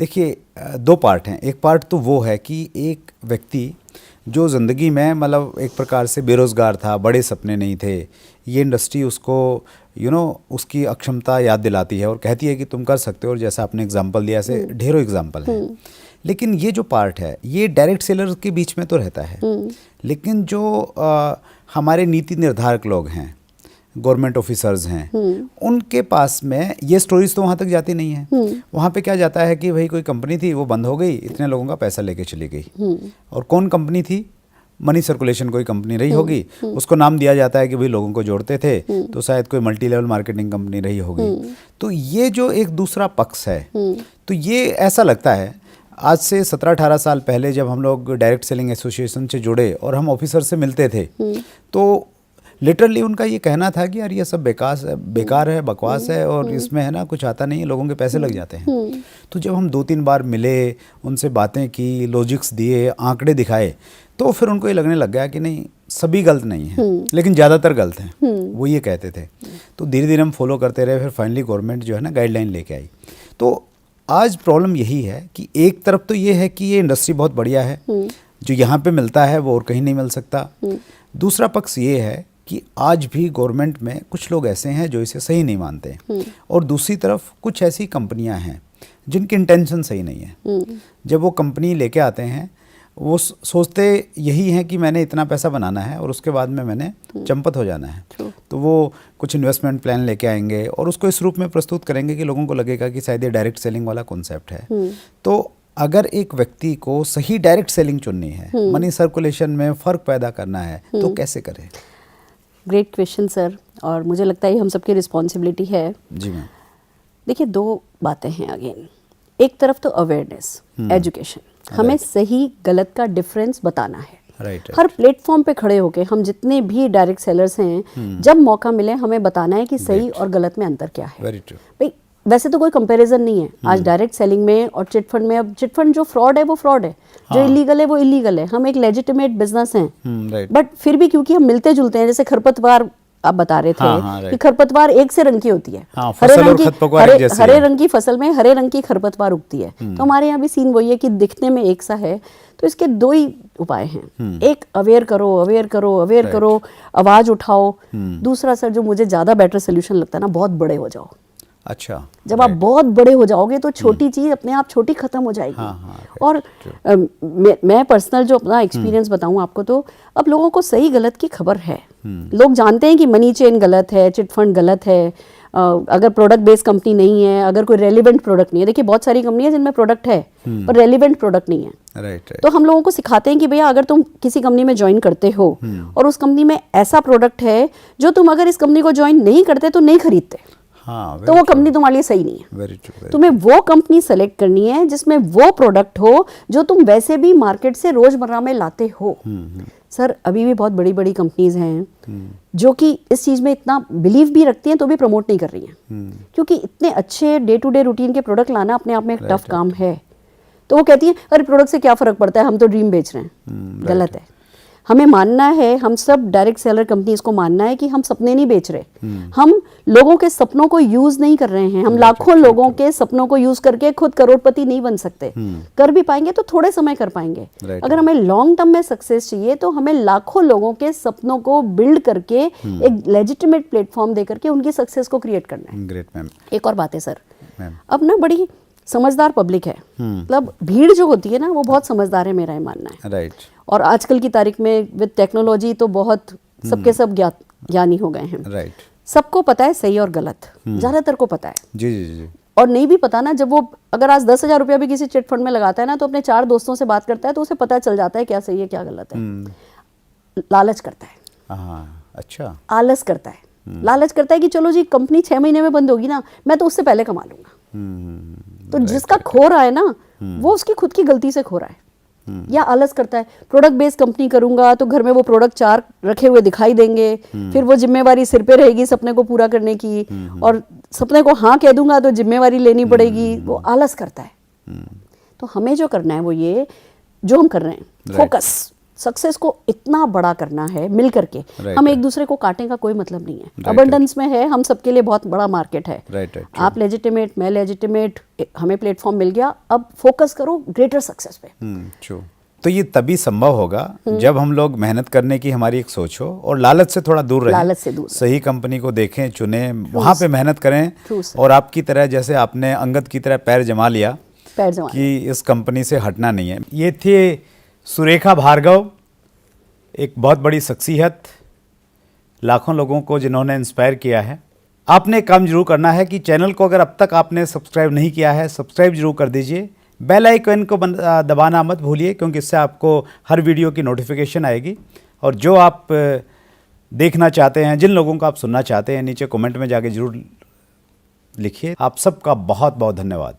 देखिए, दो पार्ट हैं। एक पार्ट तो वो है कि एक व्यक्ति जो ज़िंदगी में मतलब एक प्रकार से बेरोज़गार था, बड़े सपने नहीं थे, ये इंडस्ट्री उसको उसकी अक्षमता याद दिलाती है और कहती है कि तुम कर सकते हो। और जैसा आपने एग्जांपल दिया, ऐसे ढेरों एग्जांपल हैं। लेकिन ये जो पार्ट है ये डायरेक्ट सेलर के बीच में तो रहता है, लेकिन जो हमारे नीति निर्धारक लोग हैं, गवर्नमेंट ऑफिसर्स हैं, उनके पास में ये स्टोरीज तो वहाँ तक जाती नहीं है। वहाँ पे क्या जाता है कि भाई कोई कंपनी थी, वो बंद हो गई, इतने लोगों का पैसा लेके चली गई। और कौन कंपनी थी? मनी सर्कुलेशन कोई कंपनी रही होगी, उसको नाम दिया जाता है कि भाई लोगों को जोड़ते थे, तो शायद कोई मल्टी लेवल मार्केटिंग कंपनी रही होगी। तो ये जो एक दूसरा पक्ष है, तो ये ऐसा लगता है आज से 17-18 साल पहले जब हम लोग डायरेक्ट सेलिंग एसोसिएशन से जुड़े और हम ऑफिसर से मिलते थे, तो लिटरली उनका ये कहना था कि यार ये सब बेकार है, बकवास है, और इसमें है ना कुछ आता नहीं है, लोगों के पैसे लग जाते हैं। तो जब हम 2-3 बार मिले, उनसे बातें की, लॉजिक्स दिए, आंकड़े दिखाए, तो फिर उनको ये लगने लग गया कि नहीं, सभी गलत नहीं है, लेकिन ज़्यादातर गलत हैं। वो ये कहते थे। तो धीरे धीरे हम फॉलो करते रहे, फिर फाइनली गवर्नमेंट जो है ना गाइडलाइन लेके आई। तो आज प्रॉब्लम यही है कि एक तरफ तो ये है कि ये इंडस्ट्री बहुत बढ़िया है, जो यहाँ पे मिलता है वो और कहीं नहीं मिल सकता। दूसरा पक्ष ये है कि आज भी गवर्नमेंट में कुछ लोग ऐसे हैं जो इसे सही नहीं मानते, और दूसरी तरफ कुछ ऐसी कंपनियां हैं जिनकी इंटेंशन सही नहीं है। जब वो कंपनी लेके आते हैं, वो सोचते यही हैं कि मैंने इतना पैसा बनाना है और उसके बाद में मैंने चंपत हो जाना है। तो वो कुछ इन्वेस्टमेंट प्लान लेके आएंगे और उसको इस रूप में प्रस्तुत करेंगे कि लोगों को लगेगा कि शायद ये डायरेक्ट सेलिंग वाला कॉन्सेप्ट है। तो अगर एक व्यक्ति को सही डायरेक्ट सेलिंग चुननी है, मनी सर्कुलेशन में फ़र्क पैदा करना है, तो कैसे करें? ग्रेट क्वेश्चन सर, और मुझे लगता है हम सबकी रिस्पॉन्सिबिलिटी है। जी मैम। देखिए, दो बातें हैं अगेन। एक तरफ तो अवेयरनेस, एजुकेशन, हमें सही गलत का डिफरेंस बताना है। हर प्लेटफॉर्म पे खड़े होके हम जितने भी डायरेक्ट सेलर्स हैं, जब मौका मिले हमें बताना है कि सही और गलत में अंतर क्या है। भाई वैसे तो कोई कंपैरिजन नहीं है आज डायरेक्ट सेलिंग में और चिट फंड में। अब चिट फंड जो फ्रॉड है वो फ्रॉड है, जो इलीगल है वो इलीगल है। हम एक लेजिटिमेट बिजनेस हैं, बट फिर भी क्योंकि हम मिलते जुलते हैं, जैसे खरपतवार आप बता रहे थे कि खरपतवार एक से रंग की होती है, हरे रंग की फसल में हरे रंग की खरपतवार उगती है। तो हमारे यहाँ भी सीन वही है कि दिखने में एक सा है। तो इसके दो ही उपाय हैं, एक अवेयर करो, आवाज उठाओ। दूसरा सर जो मुझे ज्यादा बेटर सोल्यूशन लगता है ना, बहुत बड़े हो जाओ। अच्छा, जब आप बहुत बड़े हो जाओगे तो छोटी चीज अपने आप छोटी खत्म हो जाएगी। और मैं पर्सनल जो अपना एक्सपीरियंस बताऊं आपको, तो अब लोगों को सही गलत की खबर है। लोग जानते हैं कि मनी चेन गलत है, चिट फंड गलत है, अगर प्रोडक्ट बेस्ड कंपनी नहीं है, अगर कोई रेलिवेंट प्रोडक्ट नहीं है। देखिए बहुत सारी कंपनी है जिनमें प्रोडक्ट है पर रेलिवेंट प्रोडक्ट नहीं है। तो हम लोगों को सिखाते हैं कि भैया अगर तुम किसी कंपनी में ज्वाइन करते हो और उस कंपनी में ऐसा प्रोडक्ट है जो तुम अगर इस कंपनी को ज्वाइन नहीं करते तो नहीं खरीदते, तो वो कंपनी तुम्हारे लिए सही नहीं है। तुम्हें वो कंपनी सेलेक्ट करनी है जिसमें वो प्रोडक्ट हो जो तुम वैसे भी मार्केट से रोजमर्रा में लाते हो। सर अभी भी बहुत बड़ी बड़ी कंपनीज हैं जो कि इस चीज में इतना बिलीव भी रखती हैं तो भी प्रमोट नहीं कर रही हैं, क्योंकि इतने अच्छे डे टू डे रूटीन के प्रोडक्ट लाना अपने आप में एक टफ काम है। तो वो कहती है अरे प्रोडक्ट से क्या फर्क पड़ता है, हम तो ड्रीम बेच रहे हैं। गलत है। हमें मानना है, हम सब डायरेक्ट सेलर कंपनीज को मानना है कि हम सपने नहीं बेच रहे, हम लोगों के सपनों को यूज नहीं कर रहे हैं। हम लाखों लोगों के सपनों को यूज करके खुद करोड़पति नहीं बन सकते। कर भी पाएंगे तो थोड़े समय कर पाएंगे। अगर हमें लॉन्ग टर्म में सक्सेस चाहिए तो हमें लाखों लोगों के सपनों को बिल्ड करके एक लेजिटिमेट प्लेटफॉर्म दे करके उनकी सक्सेस को क्रिएट करना है। Great ma'am. एक और बात है सर, अब ना बड़ी समझदार पब्लिक है, मतलब भीड़ जो होती है ना वो बहुत समझदार है, मेरा ये मानना है। राइट। और आजकल की तारीख में विद टेक्नोलॉजी तो बहुत सबके सब ज्ञानी हो गए हैं। राइट। सबको पता है सही और गलत, ज्यादातर को पता है। जी जी जी। और नहीं भी पता ना, जब वो अगर आज 10,000 रुपया भी किसी चिट फंड में लगाता है ना, तो अपने 4 दोस्तों से बात करता है तो उसे पता चल जाता है क्या सही है क्या गलत है। लालच करता है। अच्छा। आलस करता है। लालच करता है कि चलो जी कंपनी 6 महीने में बंद होगी ना, मैं तो उससे पहले कमा लूंगा। तो जिसका खो रहा है ना वो उसकी खुद की गलती से खो रहा है। या आलस करता है, प्रोडक्ट बेस्ड कंपनी करूंगा तो घर में वो प्रोडक्ट 4 रखे हुए दिखाई देंगे, फिर वो जिम्मेवारी सिर पे रहेगी सपने को पूरा करने की, और सपने को हाँ कह दूंगा तो जिम्मेवारी लेनी पड़ेगी। वो आलस करता है। तो हमें जो करना है वो ये जो हम कर रहे हैं, फोकस, सक्सेस को इतना बड़ा करना है मिल करके, Right, हम right. एक दूसरे को काटने का कोई मतलब नहीं है। Right, अबंडेंस में है, हम सबके लिए बहुत बड़ा मार्केट है। Right, right, आप लेजिटिमेट, मैं लेजिटिमेट, हमें प्लेटफॉर्म मिल गया, अब फोकस करो ग्रेटर सक्सेस पे। ट्रू। तो ये तभी संभव होगा जब हम लोग मेहनत करने की हमारी एक सोच हो और लालच से थोड़ा दूर रहें, लालच से दूर सही कंपनी को देखें, चुनें, वहाँ पे मेहनत करें True, sir. और आपकी तरह जैसे आपने अंगद की तरह पैर जमा लिया पैर जमा कि इस कंपनी से हटना नहीं है। ये थे सुरेखा भार्गव, एक बहुत बड़ी शख्सियत, लाखों लोगों को जिन्होंने इंस्पायर किया है। आपने एक काम जरूर करना है कि चैनल को अगर अब तक आपने सब्सक्राइब नहीं किया है, सब्सक्राइब जरूर कर दीजिए। बेल आइकन को दबाना मत भूलिए, क्योंकि इससे आपको हर वीडियो की नोटिफिकेशन आएगी। और जो आप देखना चाहते हैं, जिन लोगों को आप सुनना चाहते हैं, नीचे कमेंट में जाके जरूर लिखिए। आप सबका बहुत बहुत धन्यवाद।